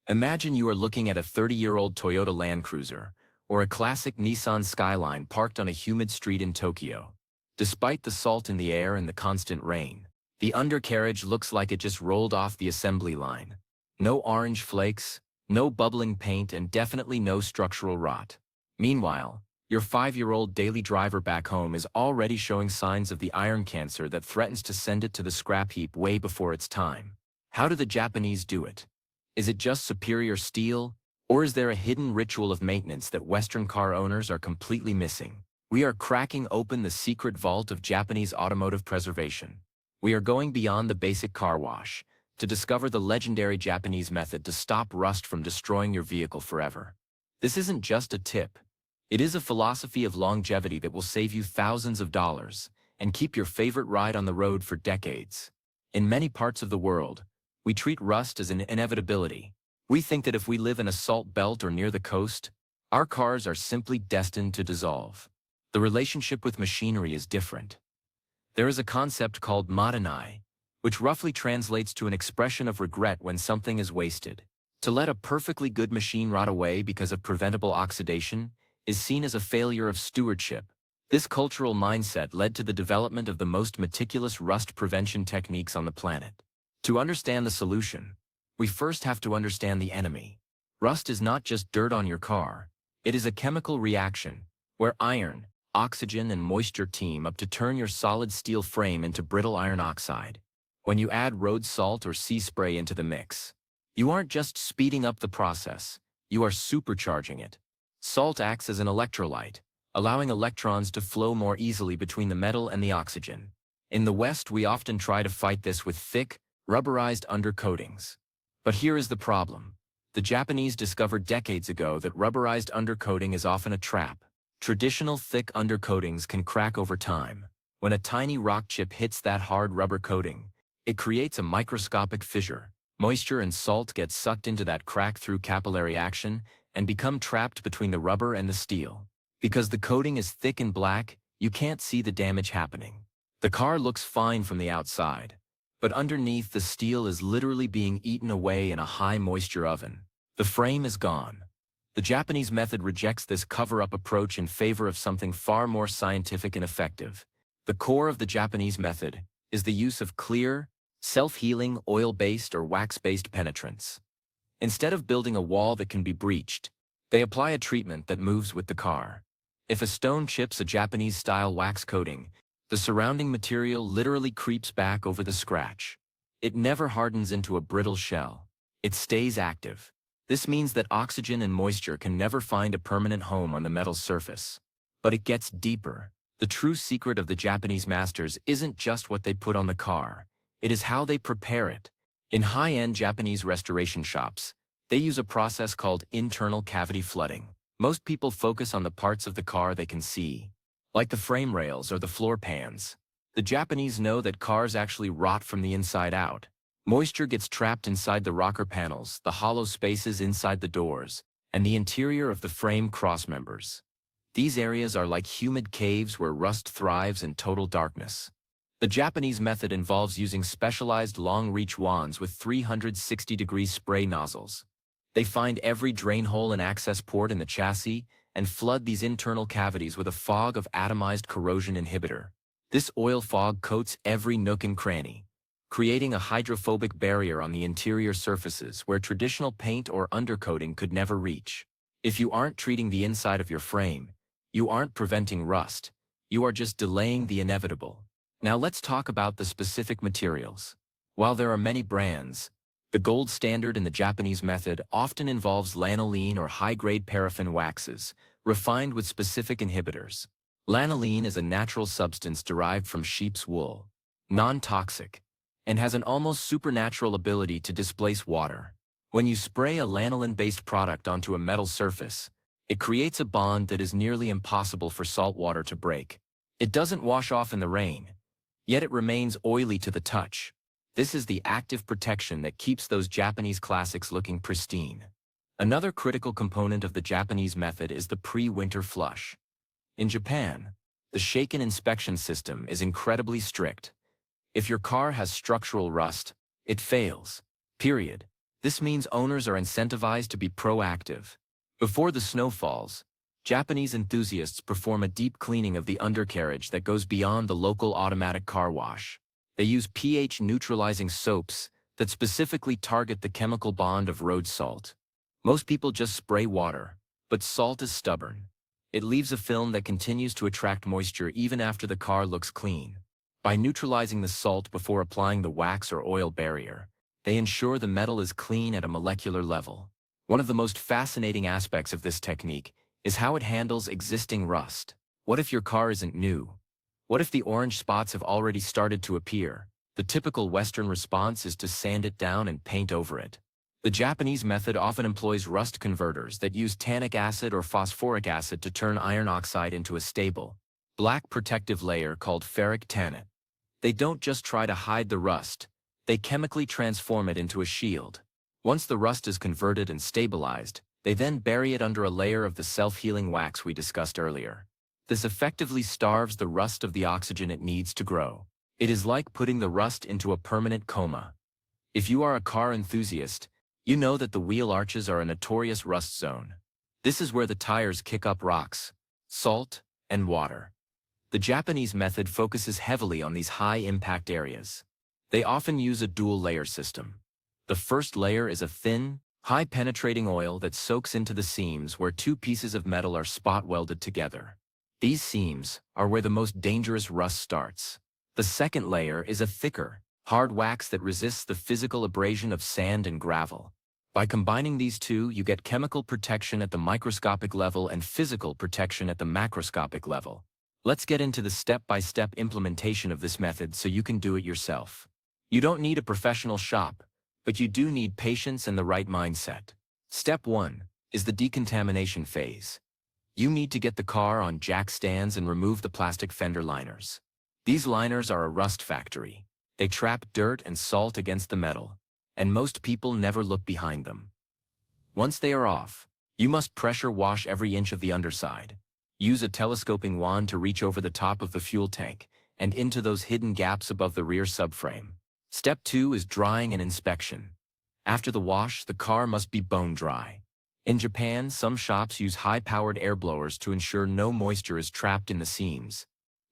Imagine you are looking at a 30-year-old Toyota Land Cruiser, or a classic Nissan Skyline parked on a humid street in Tokyo. Despite the salt in the air and the constant rain, the undercarriage looks like it just rolled off the assembly line. No orange flakes, no bubbling paint, and definitely no structural rot. Meanwhile, your 5-year-old daily driver back home is already showing signs of the iron cancer that threatens to send it to the scrap heap way before its time. How do the Japanese do it? Is it just superior steel, or is there a hidden ritual of maintenance that Western car owners are completely missing? We are cracking open the secret vault of Japanese automotive preservation. We are going beyond the basic car wash to discover the legendary Japanese method to stop rust from destroying your vehicle forever. This isn't just a tip. It is a philosophy of longevity that will save you thousands of dollars and keep your favorite ride on the road for decades. In many parts of the world, we treat rust as an inevitability. We think that if we live in a salt belt or near the coast, our cars are simply destined to dissolve. The relationship with machinery is different. There is a concept called madanai, which roughly translates to an expression of regret when something is wasted. To let a perfectly good machine rot away because of preventable oxidation is seen as a failure of stewardship. This cultural mindset led to the development of the most meticulous rust prevention techniques on the planet. To understand the solution, we first have to understand the enemy. Rust is not just dirt on your car. It is a chemical reaction where iron, oxygen, and moisture team up to turn your solid steel frame into brittle iron oxide. When you add road salt or sea spray into the mix, you aren't just speeding up the process, you are supercharging it. Salt acts as an electrolyte, allowing electrons to flow more easily between the metal and the oxygen. In the West, we often try to fight this with thick, rubberized undercoatings. But here is the problem. The Japanese discovered decades ago that rubberized undercoating is often a trap. Traditional thick undercoatings can crack over time. When a tiny rock chip hits that hard rubber coating, it creates a microscopic fissure. Moisture and salt get sucked into that crack through capillary action and become trapped between the rubber and the steel. Because the coating is thick and black, you can't see the damage happening. The car looks fine from the outside, but underneath the steel is literally being eaten away in a high-moisture oven. The frame is gone. The Japanese method rejects this cover-up approach in favor of something far more scientific and effective. The core of the Japanese method is the use of clear, self-healing, oil-based or wax-based penetrants. Instead of building a wall that can be breached, they apply a treatment that moves with the car. If a stone chips a Japanese-style wax coating, the surrounding material literally creeps back over the scratch. It never hardens into a brittle shell. It stays active. This means that oxygen and moisture can never find a permanent home on the metal surface. But it gets deeper. The true secret of the Japanese masters isn't just what they put on the car. It is how they prepare it. In high-end Japanese restoration shops, they use a process called internal cavity flooding. Most people focus on the parts of the car they can see, like the frame rails or the floor pans. The Japanese know that cars actually rot from the inside out. Moisture gets trapped inside the rocker panels, the hollow spaces inside the doors, and the interior of the frame crossmembers. These areas are like humid caves where rust thrives in total darkness. The Japanese method involves using specialized long-reach wands with 360-degree spray nozzles. They find every drain hole and access port in the chassis and flood these internal cavities with a fog of atomized corrosion inhibitor. This oil fog coats every nook and cranny, creating a hydrophobic barrier on the interior surfaces where traditional paint or undercoating could never reach. If you aren't treating the inside of your frame, you aren't preventing rust. You are just delaying the inevitable. Now let's talk about the specific materials. While there are many brands, the gold standard in the Japanese method often involves lanolene or high-grade paraffin waxes, refined with specific inhibitors. Lanolene is a natural substance derived from sheep's wool, non-toxic, and has an almost supernatural ability to displace water. When you spray a lanolene-based product onto a metal surface, it creates a bond that is nearly impossible for salt water to break. It doesn't wash off in the rain, yet it remains oily to the touch. This is the active protection that keeps those Japanese classics looking pristine. Another critical component of the Japanese method is the pre-winter flush. In Japan, the Shaken inspection system is incredibly strict. If your car has structural rust, it fails. Period. This means owners are incentivized to be proactive. Before the snow falls, Japanese enthusiasts perform a deep cleaning of the undercarriage that goes beyond the local automatic car wash. They use pH-neutralizing soaps that specifically target the chemical bond of road salt. Most people just spray water, but salt is stubborn. It leaves a film that continues to attract moisture even after the car looks clean. By neutralizing the salt before applying the wax or oil barrier, they ensure the metal is clean at a molecular level. One of the most fascinating aspects of this technique is how it handles existing rust. What if your car isn't new? What if the orange spots have already started to appear? The typical Western response is to sand it down and paint over it. The Japanese method often employs rust converters that use tannic acid or phosphoric acid to turn iron oxide into a stable, black protective layer called ferric tannate. They don't just try to hide the rust, they chemically transform it into a shield. Once the rust is converted and stabilized, they then bury it under a layer of the self-healing wax we discussed earlier. This effectively starves the rust of the oxygen it needs to grow. It is like putting the rust into a permanent coma. If you are a car enthusiast, you know that the wheel arches are a notorious rust zone. This is where the tires kick up rocks, salt, and water. The Japanese method focuses heavily on these high-impact areas. They often use a dual-layer system. The first layer is a thin, high-penetrating oil that soaks into the seams where two pieces of metal are spot-welded together. These seams are where the most dangerous rust starts. The second layer is a thicker, hard wax that resists the physical abrasion of sand and gravel. By combining these two, you get chemical protection at the microscopic level and physical protection at the macroscopic level. Let's get into the step-by-step implementation of this method so you can do it yourself. You don't need a professional shop, but you do need patience and the right mindset. Step 1 is the decontamination phase. You need to get the car on jack stands and remove the plastic fender liners. These liners are a rust factory. They trap dirt and salt against the metal, and most people never look behind them. Once they are off, you must pressure wash every inch of the underside. Use a telescoping wand to reach over the top of the fuel tank and into those hidden gaps above the rear subframe. Step 2 is drying and inspection. After the wash, the car must be bone dry. In Japan, some shops use high-powered air blowers to ensure no moisture is trapped in the seams.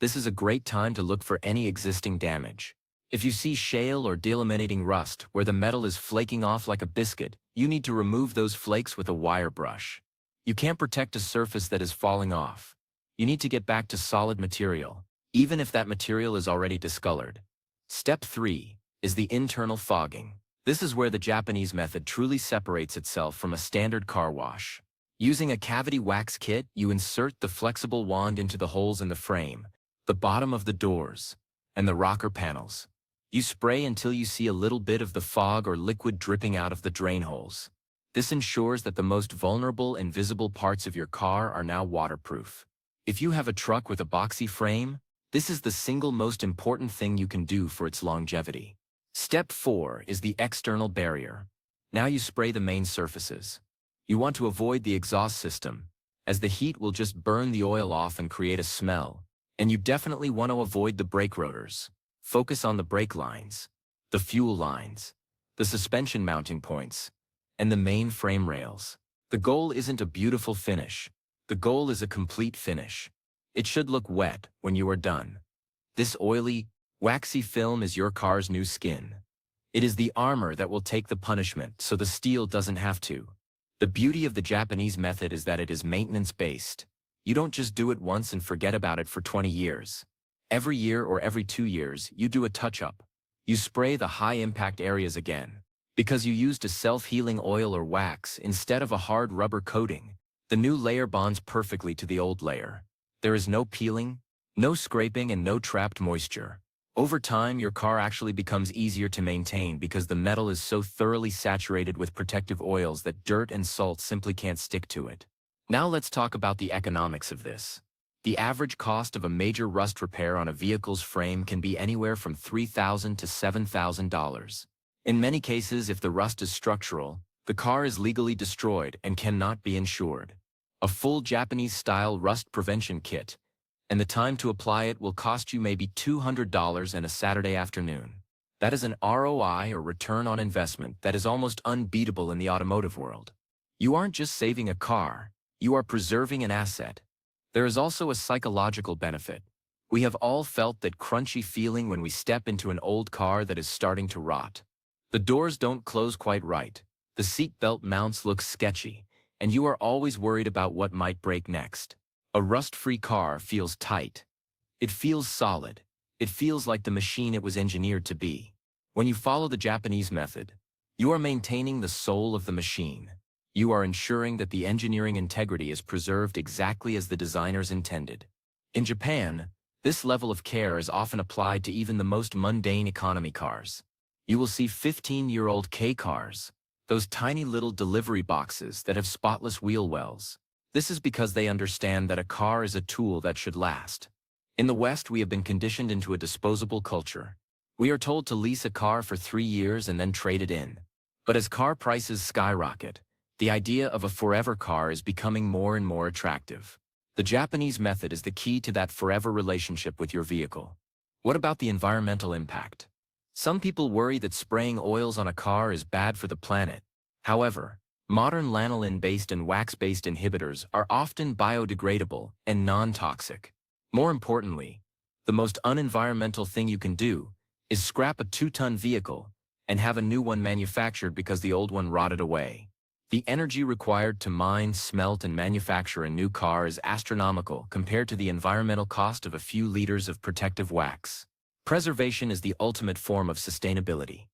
This is a great time to look for any existing damage. If you see shale or delaminating rust where the metal is flaking off like a biscuit, you need to remove those flakes with a wire brush. You can't protect a surface that is falling off. You need to get back to solid material, even if that material is already discolored. Step 3 is the internal fogging. This is where the Japanese method truly separates itself from a standard car wash. Using a cavity wax kit, you insert the flexible wand into the holes in the frame, the bottom of the doors, and the rocker panels. You spray until you see a little bit of the fog or liquid dripping out of the drain holes. This ensures that the most vulnerable and visible parts of your car are now waterproof. If you have a truck with a boxy frame, this is the single most important thing you can do for its longevity. Step 4 is the external barrier. Now you spray the main surfaces. You want to avoid the exhaust system, as the heat will just burn the oil off and create a smell. And you definitely want to avoid the brake rotors. Focus on the brake lines, the fuel lines, the suspension mounting points, and the main frame rails. The goal isn't a beautiful finish. The goal is a complete finish. It should look wet when you are done. This oily, waxy film is your car's new skin. It is the armor that will take the punishment so the steel doesn't have to. The beauty of the Japanese method is that it is maintenance-based. You don't just do it once and forget about it for 20 years. Every year or every 2 years, you do a touch-up. You spray the high-impact areas again. Because you used a self-healing oil or wax instead of a hard rubber coating, the new layer bonds perfectly to the old layer. There is no peeling, no scraping, and no trapped moisture. Over time, your car actually becomes easier to maintain because the metal is so thoroughly saturated with protective oils that dirt and salt simply can't stick to it. Now let's talk about the economics of this. The average cost of a major rust repair on a vehicle's frame can be anywhere from $3,000 to $7,000. In many cases, if the rust is structural, the car is legally destroyed and cannot be insured. A full Japanese-style rust prevention kit, and the time to apply it will cost you maybe $200 and a Saturday afternoon. That is an ROI or return on investment that is almost unbeatable in the automotive world. You aren't just saving a car, you are preserving an asset. There is also a psychological benefit. We have all felt that crunchy feeling when we step into an old car that is starting to rot. The doors don't close quite right, the seatbelt mounts look sketchy, and you are always worried about what might break next. A rust-free car feels tight. It feels solid. It feels like the machine it was engineered to be. When you follow the Japanese method, you are maintaining the soul of the machine. You are ensuring that the engineering integrity is preserved exactly as the designers intended. In Japan, this level of care is often applied to even the most mundane economy cars. You will see 15-year-old K cars, those tiny little delivery boxes that have spotless wheel wells. This is because they understand that a car is a tool that should last. In the West, we have been conditioned into a disposable culture. We are told to lease a car for 3 years and then trade it in. But as car prices skyrocket, the idea of a forever car is becoming more and more attractive. The Japanese method is the key to that forever relationship with your vehicle. What about the environmental impact? Some people worry that spraying oils on a car is bad for the planet. However, modern lanolin-based and wax-based inhibitors are often biodegradable and non-toxic. More importantly, the most unenvironmental thing you can do is scrap a 2-ton vehicle and have a new one manufactured because the old one rotted away. The energy required to mine, smelt, and manufacture a new car is astronomical compared to the environmental cost of a few liters of protective wax. Preservation is the ultimate form of sustainability.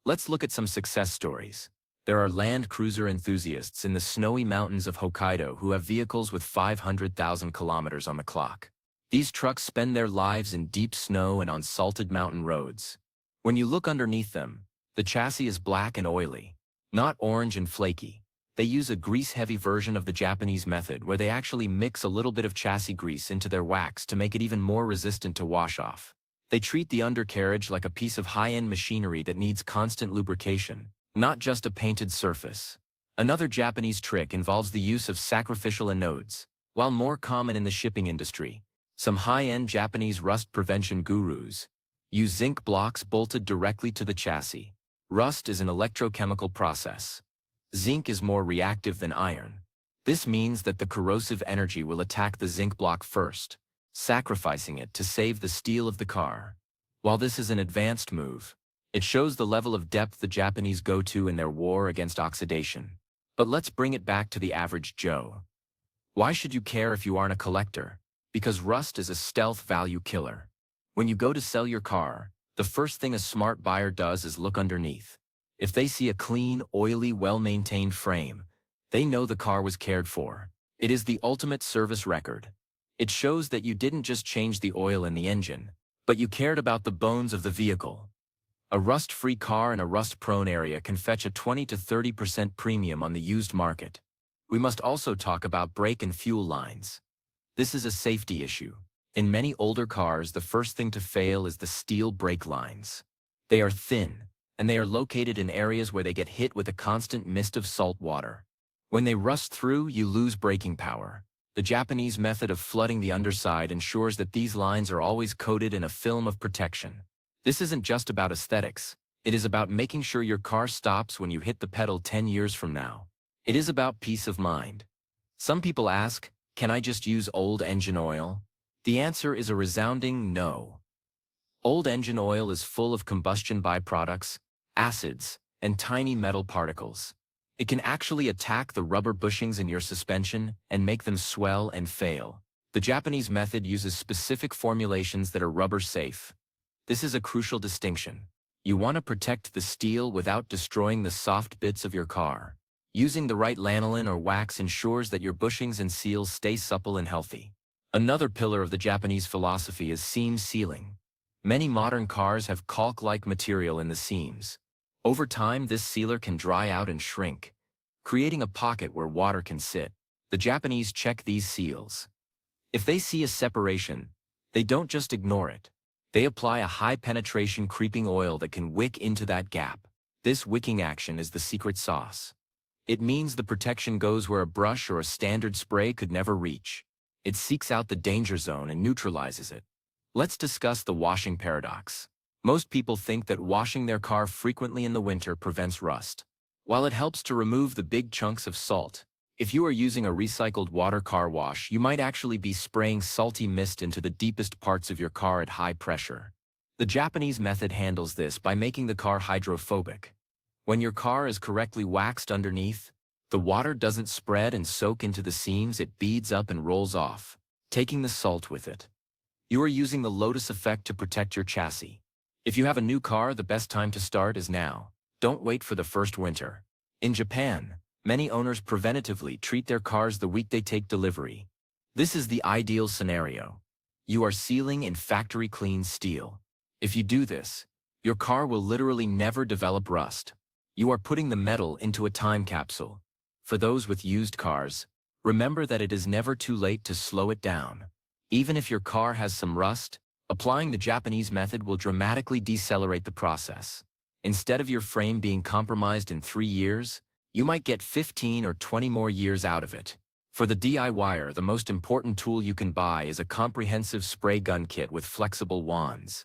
Let's look at some success stories. There are Land Cruiser enthusiasts in the snowy mountains of Hokkaido who have vehicles with 500,000 kilometers on the clock. These trucks spend their lives in deep snow and on salted mountain roads. When you look underneath them, the chassis is black and oily, not orange and flaky. They use a grease-heavy version of the Japanese method where they actually mix a little bit of chassis grease into their wax to make it even more resistant to wash-off. They treat the undercarriage like a piece of high-end machinery that needs constant lubrication, not just a painted surface. Another Japanese trick involves the use of sacrificial anodes. While more common in the shipping industry, some high-end Japanese rust prevention gurus use zinc blocks bolted directly to the chassis. Rust is an electrochemical process. Zinc is more reactive than iron. This means that the corrosive energy will attack the zinc block first, sacrificing it to save the steel of the car. While this is an advanced move, it shows the level of depth the Japanese go to in their war against oxidation. But let's bring it back to the average Joe. Why should you care if you aren't a collector? Because rust is a stealth value killer. When you go to sell your car, the first thing a smart buyer does is look underneath. If they see a clean, oily, well-maintained frame, they know the car was cared for. It is the ultimate service record. It shows that you didn't just change the oil in the engine, but you cared about the bones of the vehicle. A rust-free car in a rust-prone area can fetch a 20 to 30% premium on the used market. We must also talk about brake and fuel lines. This is a safety issue. In many older cars, the first thing to fail is the steel brake lines. They are thin, and they are located in areas where they get hit with a constant mist of salt water. When they rust through, you lose braking power. The Japanese method of flooding the underside ensures that these lines are always coated in a film of protection. This isn't just about aesthetics. It is about making sure your car stops when you hit the pedal 10 years from now. It is about peace of mind. Some people ask, can I just use old engine oil? The answer is a resounding no. Old engine oil is full of combustion byproducts, acids, and tiny metal particles. It can actually attack the rubber bushings in your suspension and make them swell and fail. The Japanese method uses specific formulations that are rubber safe. This is a crucial distinction. You want to protect the steel without destroying the soft bits of your car. Using the right lanolin or wax ensures that your bushings and seals stay supple and healthy. Another pillar of the Japanese philosophy is seam sealing. Many modern cars have caulk-like material in the seams. Over time, this sealer can dry out and shrink, creating a pocket where water can sit. The Japanese check these seals. If they see a separation, they don't just ignore it. They apply a high-penetration creeping oil that can wick into that gap. This wicking action is the secret sauce. It means the protection goes where a brush or a standard spray could never reach. It seeks out the danger zone and neutralizes it. Let's discuss the washing paradox. Most people think that washing their car frequently in the winter prevents rust. While it helps to remove the big chunks of salt, if you are using a recycled water car wash, you might actually be spraying salty mist into the deepest parts of your car at high pressure. The Japanese method handles this by making the car hydrophobic. When your car is correctly waxed underneath, the water doesn't spread and soak into the seams, it beads up and rolls off, taking the salt with it. You are using the Lotus effect to protect your chassis. If you have a new car, the best time to start is now. Don't wait for the first winter. In Japan, many owners preventatively treat their cars the week they take delivery. This is the ideal scenario. You are sealing in factory clean steel. If you do this, your car will literally never develop rust. You are putting the metal into a time capsule. For those with used cars, remember that it is never too late to slow it down. Even if your car has some rust, applying the Japanese method will dramatically decelerate the process. Instead of your frame being compromised in 3 years, you might get 15 or 20 more years out of it. For the DIYer, the most important tool you can buy is a comprehensive spray gun kit with flexible wands.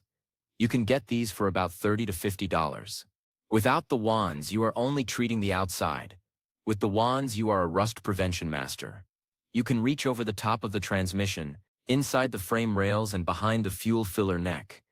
You can get these for about $30 to $50. Without the wands, you are only treating the outside. With the wands, you are a rust prevention master. You can reach over the top of the transmission, inside the frame rails and behind the fuel filler neck,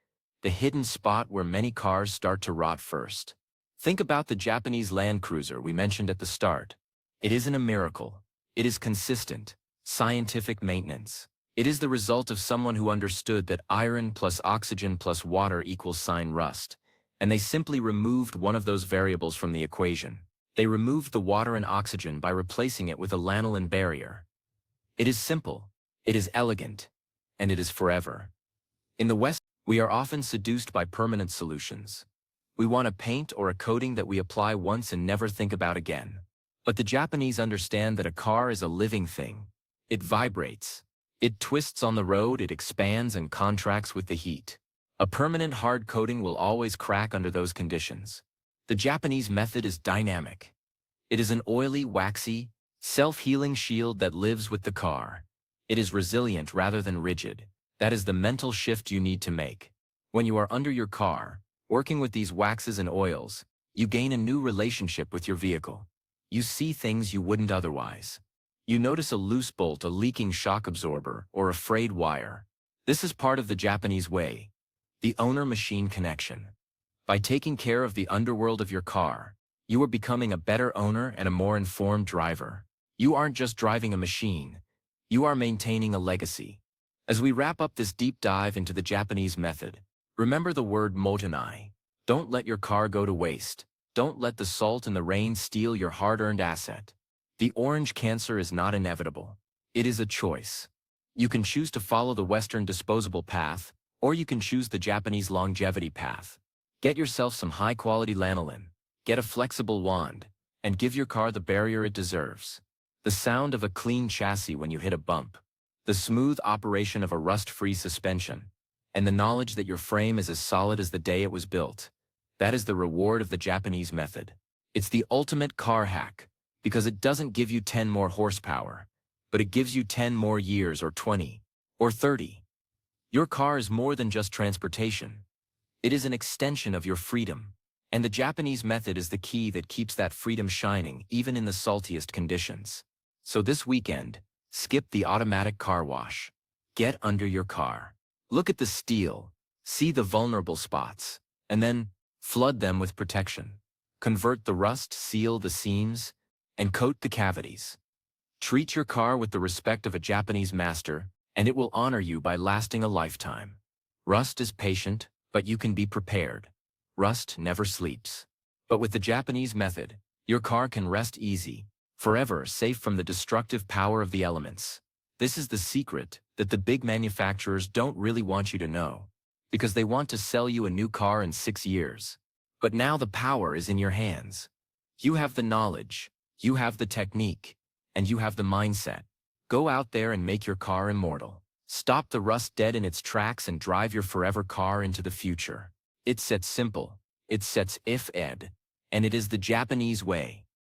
the hidden spot where many cars start to rot first. Think about the Japanese Land Cruiser we mentioned at the start. It isn't a miracle. It is consistent, scientific maintenance. It is the result of someone who understood that iron plus oxygen plus water equals rust, and they simply removed one of those variables from the equation. They removed the water and oxygen by replacing it with a lanolin barrier. It is simple, it is elegant, and it is forever. In the West, we are often seduced by permanent solutions. We want a paint or a coating that we apply once and never think about again. But the Japanese understand that a car is a living thing. It vibrates. It twists on the road, it expands and contracts with the heat. A permanent hard coating will always crack under those conditions. The Japanese method is dynamic. It is an oily, waxy, self-healing shield that lives with the car. It is resilient rather than rigid. That is the mental shift you need to make. When you are under your car, working with these waxes and oils, you gain a new relationship with your vehicle. You see things you wouldn't otherwise. You notice a loose bolt, a leaking shock absorber, or a frayed wire. This is part of the Japanese way, the owner-machine connection. By taking care of the underworld of your car, you are becoming a better owner and a more informed driver. You aren't just driving a machine, you are maintaining a legacy. As we wrap up this deep dive into the Japanese method, remember the word motenai. Don't let your car go to waste. Don't let the salt and the rain steal your hard-earned asset. The orange cancer is not inevitable. It is a choice. You can choose to follow the Western disposable path, or you can choose the Japanese longevity path. Get yourself some high-quality lanolin, get a flexible wand, and give your car the barrier it deserves. The sound of a clean chassis when you hit a bump, the smooth operation of a rust-free suspension, and the knowledge that your frame is as solid as the day it was built. That is the reward of the Japanese method. It's the ultimate car hack, because it doesn't give you 10 more horsepower, but it gives you 10 more years or 20, or 30. Your car is more than just transportation. It is an extension of your freedom, and the Japanese method is the key that keeps that freedom shining even in the saltiest conditions. So this weekend, skip the automatic car wash. Get under your car. Look at the steel, see the vulnerable spots, and then flood them with protection. Convert the rust, seal the seams, and coat the cavities. Treat your car with the respect of a Japanese master, and it will honor you by lasting a lifetime. Rust is patient, but you can be prepared. Rust never sleeps. But with the Japanese method, your car can rest easy, forever safe from the destructive power of the elements. This is the secret that the big manufacturers don't really want you to know, because they want to sell you a new car in 6 years. But now the power is in your hands. You have the knowledge, you have the technique, and you have the mindset. Go out there and make your car immortal. Stop the rust dead in its tracks and drive your forever car into the future. It's that simple. It's that if ed, and it is the Japanese way.